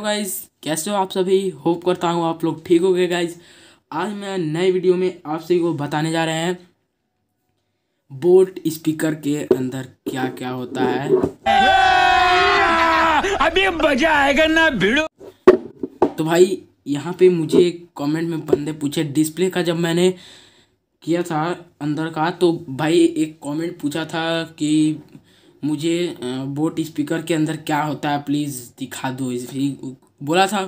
Guys, कैसे हो आप सभी। होप करता हूँ आप लोग ठीक हो गए गाइज। आज मैं नए वीडियो में आप सभी को बताने जा रहे हैं बोट स्पीकर के अंदर क्या क्या होता है। अभी मजा आएगा ना भिड़ो। तो भाई यहाँ पे मुझे कमेंट में बंदे पूछे डिस्प्ले का, जब मैंने किया था अंदर का, तो भाई एक कमेंट पूछा था कि मुझे बोट स्पीकर के अंदर क्या होता है प्लीज़ दिखा दो, इसलिए बोला था।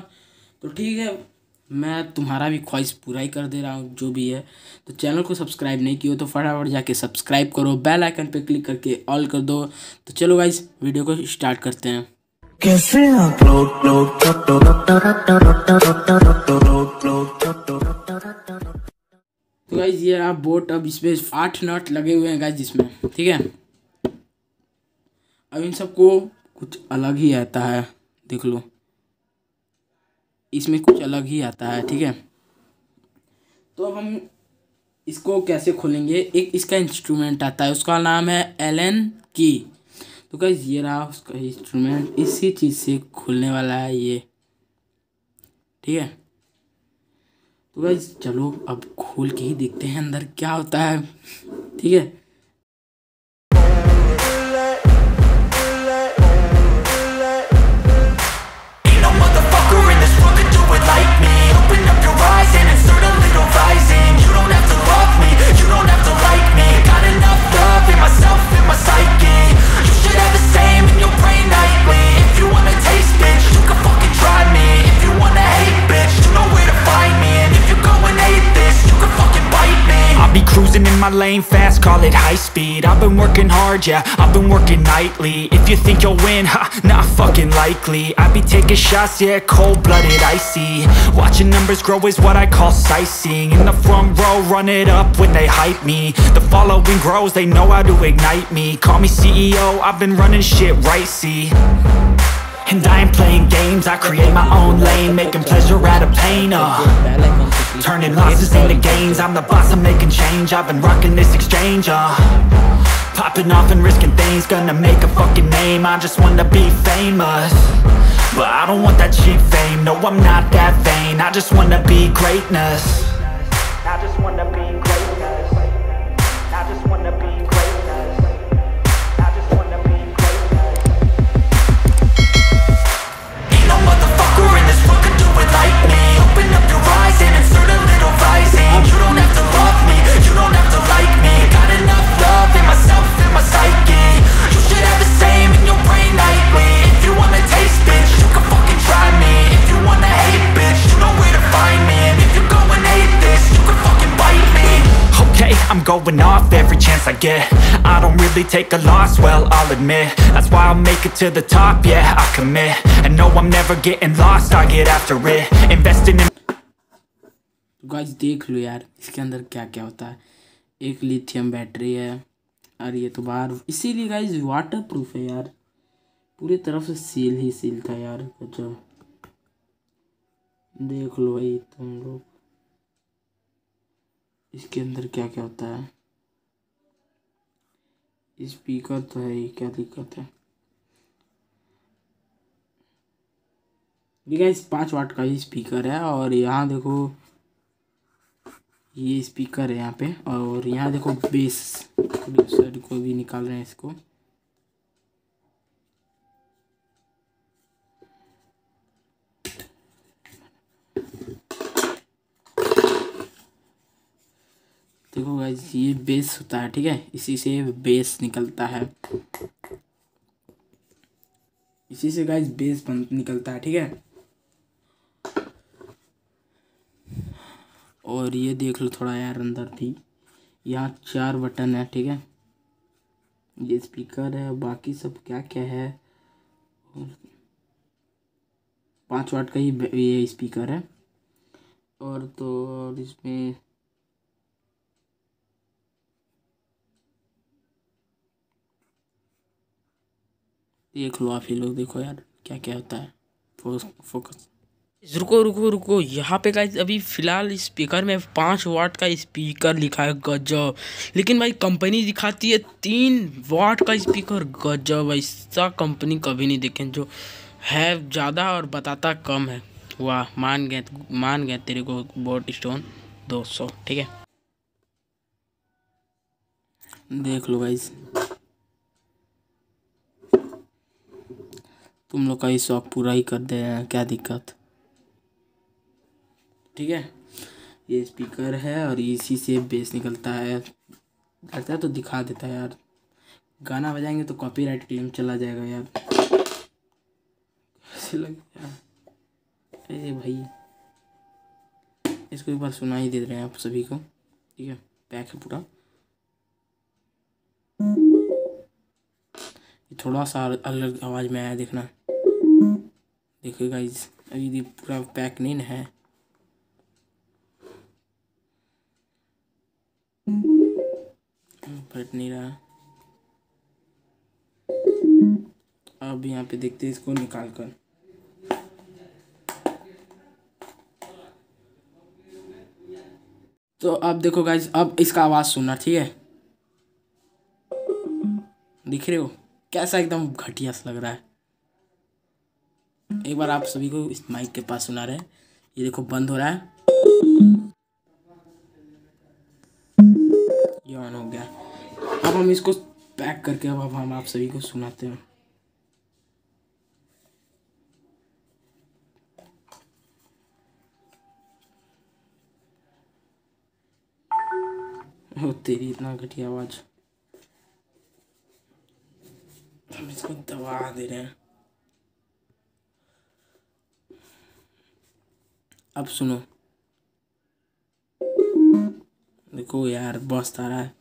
तो ठीक है, मैं तुम्हारा भी ख्वाहिश पूरा ही कर दे रहा हूँ जो भी है। तो चैनल को सब्सक्राइब नहीं किया तो फटाफट जाके सब्सक्राइब करो, बेल आइकन पे क्लिक करके ऑल कर दो। तो चलो गाइस, वीडियो को स्टार्ट करते हैं। कैसे तो गाइस ये आप बोट, अब इसमें 8 नट लगे हुए हैं गाइस जिसमें, ठीक है। अब इन सबको कुछ अलग ही आता है, देख लो, इसमें कुछ अलग ही आता है, ठीक है। तो अब हम इसको कैसे खोलेंगे, एक इसका इंस्ट्रूमेंट आता है, उसका नाम है एलन की। तो गाइस ये रहा उसका इंस्ट्रूमेंट, इसी चीज़ से खुलने वाला है ये, ठीक है। तो गाइस चलो अब खोल के ही देखते हैं अंदर क्या होता है, ठीक है। Cruising in my lane fast, call it high speed. I've been working hard, yeah, I've been working nightly. If you think you'll win, ha, not fucking likely. I be taking shots, yeah, cold-blooded, icy. Watching numbers grow is what I call sightseeing. In the front row, run it up when they hype me. The following grows, they know how to ignite me. Call me CEO, I've been running shit right, see. And I ain't playing games, I create my own lane, making pleasure out of pain, turning losses into gains, I'm the boss, I'm making change, I've been rocking this exchange, popping off and risking things, gonna make a fucking name, I just wanna be famous, but I don't want that cheap fame, no I'm not that vain, I just wanna be greatness, I just wanna be greatness, I just wanna be greatness, I just wanna be greatness. Ain't no motherfucker in this world could do it like me. Open up your eyes and insert a little rising. You don't have to love me, you don't have to like me. Got enough love in myself and my psyche. You should have the same in your brain nightly. If you wanna taste, bitch, you can fucking try me. If you wanna hate, bitch, you know where to find me. And if you go and hate this, you can fucking bite me. Okay, I'm going off every chance I get. I don't really take a loss, well, I'll admit. That's why I'll make it to the top, yeah, I commit. And no, I'm never getting lost, I get after it. Investing in... guys देख लो यार इसके अंदर क्या क्या होता है। एक lithium battery है, और ये तो बाहर, इसीलिए गाइस वाटर प्रूफ है यार, पूरी तरफ से सील ही सील था यार। अच्छा देख लो भाई तुम लोग, इसके अंदर क्या क्या होता है। स्पीकर तो है ही, क्या दिक्कत है। ये गाइस 5 वाट का ही स्पीकर है, और यहाँ देखो ये स्पीकर है यहाँ पे, और यहाँ देखो बेस, साइड को भी निकाल रहे हैं इसको। देखो गाइस ये बेस होता है, ठीक है, इसी से बेस निकलता है, इसी से गाइस बेस निकलता है, ठीक है। और ये देख लो थोड़ा यार अंदर थी, यहाँ 4 बटन है, ठीक है। ये स्पीकर है, बाकी सब क्या क्या है, 5 वाट का ही ये स्पीकर है। और तो और इसमें देख लो आप ही लोग, देखो यार क्या क्या होता है। फोकस, रुको रुको रुको, यहाँ पे गाइस अभी फ़िलहाल स्पीकर में 5 वाट का स्पीकर लिखा है, गजब। लेकिन भाई कंपनी दिखाती है 3 वाट का स्पीकर, गजब। ऐसा कंपनी कभी नहीं देखें जो है ज़्यादा और बताता कम है। वाह, मान गए तेरे को बोट स्टोन 200, ठीक है। देख लो गाइस, तुम लोग का ही शौक पूरा ही कर दे रहे हैं, क्या दिक्कत। ठीक है, ये स्पीकर है और इसी से बेस निकलता है। लगता है तो दिखा देता है यार, गाना बजाएंगे तो कॉपीराइट क्लेम चला जाएगा यार। कैसे लगे यार, अरे भाई इसको एक बार सुना ही दे रहे हैं आप सभी को, ठीक है। पैक है पूरा, थोड़ा सा अलग आवाज़ में आया, देखना। देखिए गाइस, अभी पूरा पैक नहीं है। फट नहीं रहा। अब यहाँ पे देखते हैं इसको निकाल कर। तो अब देखो गाइस, अब इसका आवाज़ सुनना, ठीक है। दिख रहे हो कैसा एकदम घटिया सा लग रहा है। एक बार आप सभी को इस माइक के पास सुना रहे हैं, ये देखो बंद हो रहा है, ये ऑन हो गया। अब हम इसको पैक करके अब हम आप सभी को सुनाते हैं। ओ तेरी, इतना घटिया आवाज़। हम इसको दबा दे रहे हैं। अब सुनो, देखो यार बस आ रहा है।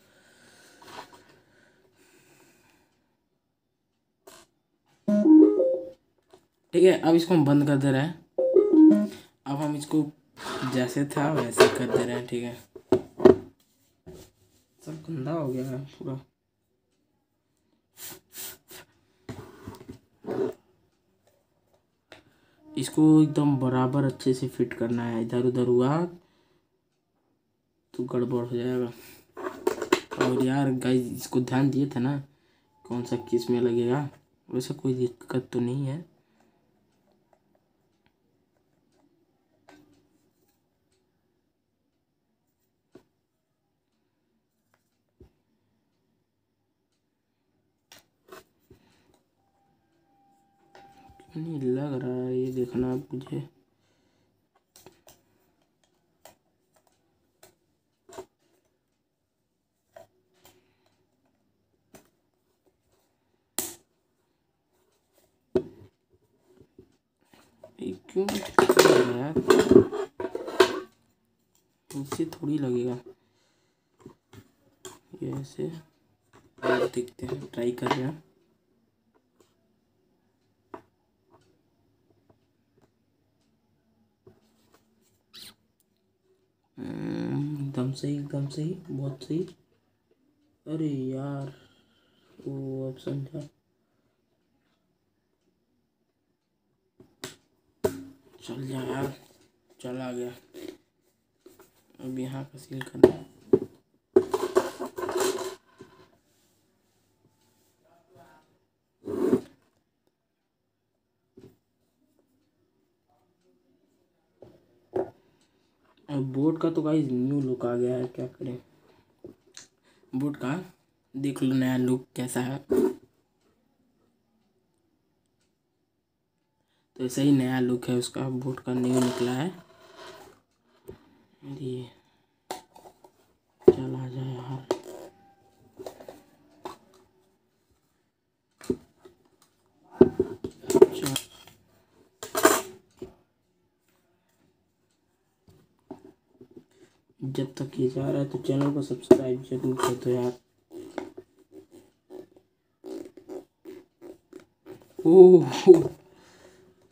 ठीक है, अब इसको हम बंद कर दे रहे हैं। अब हम इसको जैसे था वैसे कर दे रहे हैं, ठीक है। सब गंदा हो गया है पूरा। इसको एकदम बराबर अच्छे से फिट करना है, इधर उधर हुआ तो गड़बड़ हो जाएगा। और यार गाइस, इसको ध्यान दिए थे ना कौन सा किस में लगेगा, वैसे कोई दिक्कत तो नहीं है। नहीं लग रहा है, ये देखना आप मुझे। क्यों यार, इससे थोड़ी लगेगा, ये ऐसे। देखते हैं, ट्राई कर रहे हैं। एकदम सही, एकदम सही, बहुत सही। अरे यार, वो अब समझा। चल जा यार, चला गया। अब यहाँ का सील करना है। अब बोट का तो गाइस न्यू लुक आ गया है, क्या करें। बोट का देख लो नया लुक कैसा है। तो ऐसा ही नया लुक है उसका, बोट का न्यू निकला है। ये चल आ जाए यार। जब तक ये जा रहा है तो चैनल को सब्सक्राइब जरूर कर दो यार। ओह,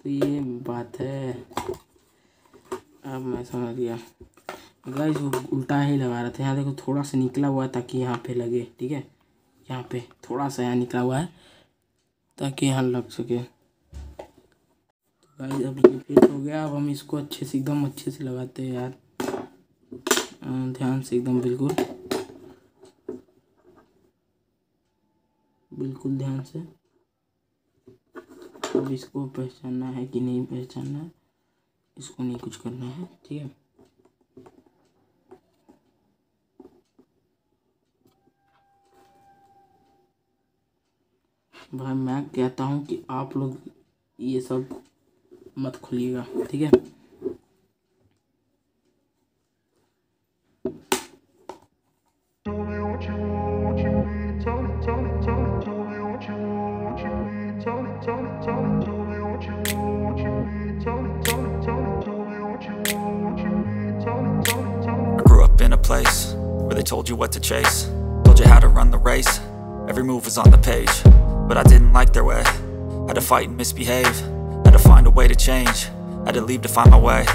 तो ये बात है, अब मैं समझ गया। गाइस वो उल्टा ही लगा रहा था। यहाँ देखो थोड़ा सा निकला हुआ है ताकि यहाँ पे लगे, ठीक है। यहाँ पे थोड़ा सा यहाँ निकला हुआ है ताकि यहाँ लग सके। तो गाइस अब ये फिट हो गया। अब हम इसको अच्छे से, एकदम अच्छे से लगाते हैं यार, ध्यान से एकदम, बिल्कुल बिल्कुल ध्यान से। अब इसको पहचानना है कि नहीं पहचानना है, इसको नहीं कुछ करना है, ठीक है। भाई मैं कहता हूँ कि आप लोग ये सब मत खोलिएगा, ठीक है। I grew up in a place where they told you what to chase, told you how to run the race. Every move was on the page, but I didn't like their way. Had to fight and misbehave, had to find a way to change, had to leave to find my way.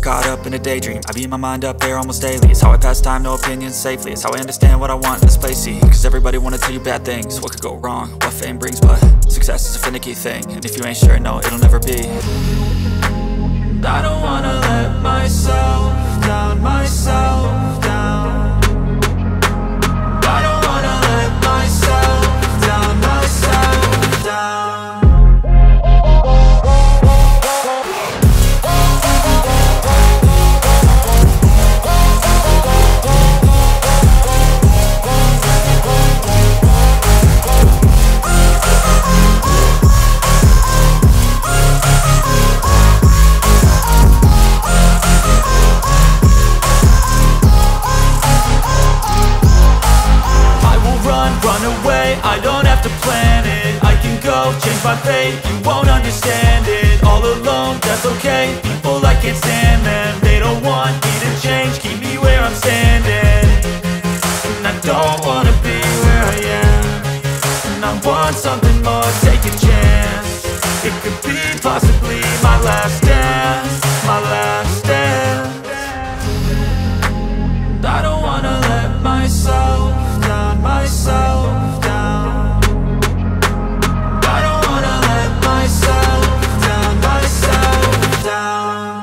Caught up in a daydream, I beat my mind up there almost daily. It's how I pass time, no opinions safely. It's how I understand what I want in this place, see. Cause everybody wanna tell you bad things, what could go wrong, what fame brings. But success is a finicky thing, and if you ain't sure, no, it'll never be. I don't wanna let myself down, myself down. I don't wanna let myself down, myself down. Run away, I don't have to plan it. I can go, change my fate, you won't understand it. All alone, that's okay, people I can't stand them. They don't want me to change, keep me where I'm standing. And I don't wanna be where I am, and I want something more, take a chance. It could be possibly my last dance, my last dance. I don't wanna let myself down, myself down. I don't wanna let myself down, myself down.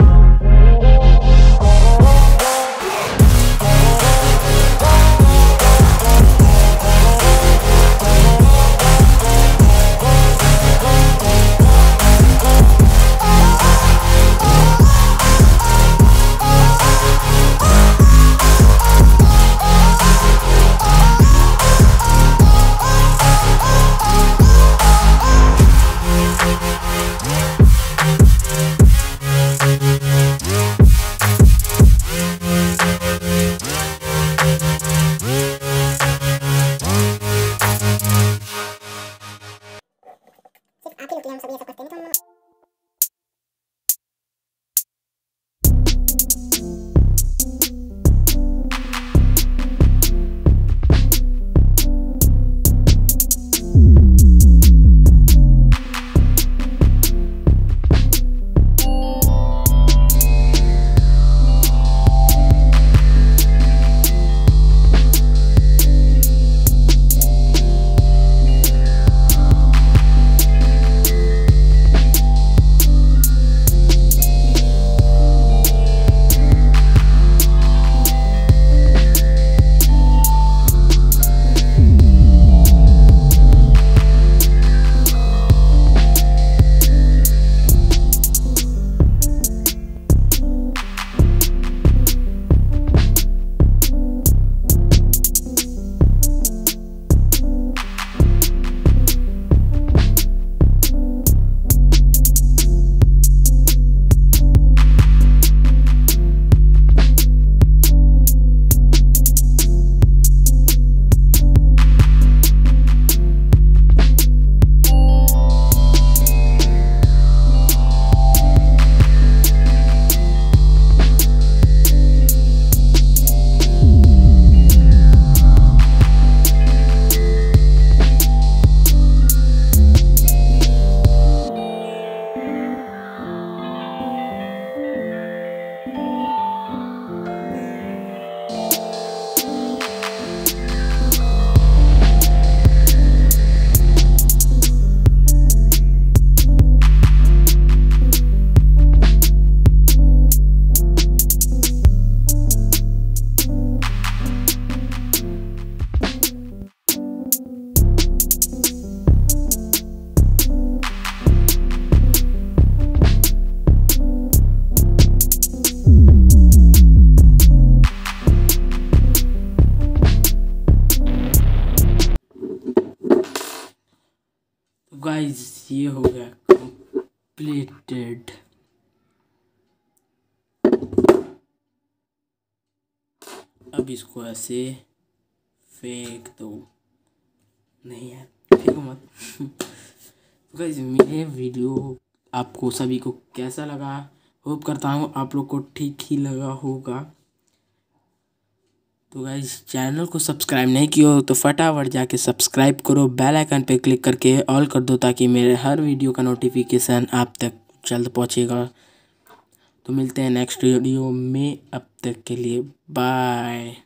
ये हो गया completed. अब इसको ऐसे फेंक दो, नहीं है फेंको मत। तो गाइस मेरे वीडियो आपको सभी को कैसा लगा, होप करता हूँ आप लोग को ठीक ही लगा होगा। तो गाइस चैनल को सब्सक्राइब नहीं किया हो तो फटाफट जाके सब्सक्राइब करो, बेल आइकन पे क्लिक करके ऑल कर दो ताकि मेरे हर वीडियो का नोटिफिकेशन आप तक जल्द पहुँचेगा। तो मिलते हैं नेक्स्ट वीडियो में, अब तक के लिए बाय।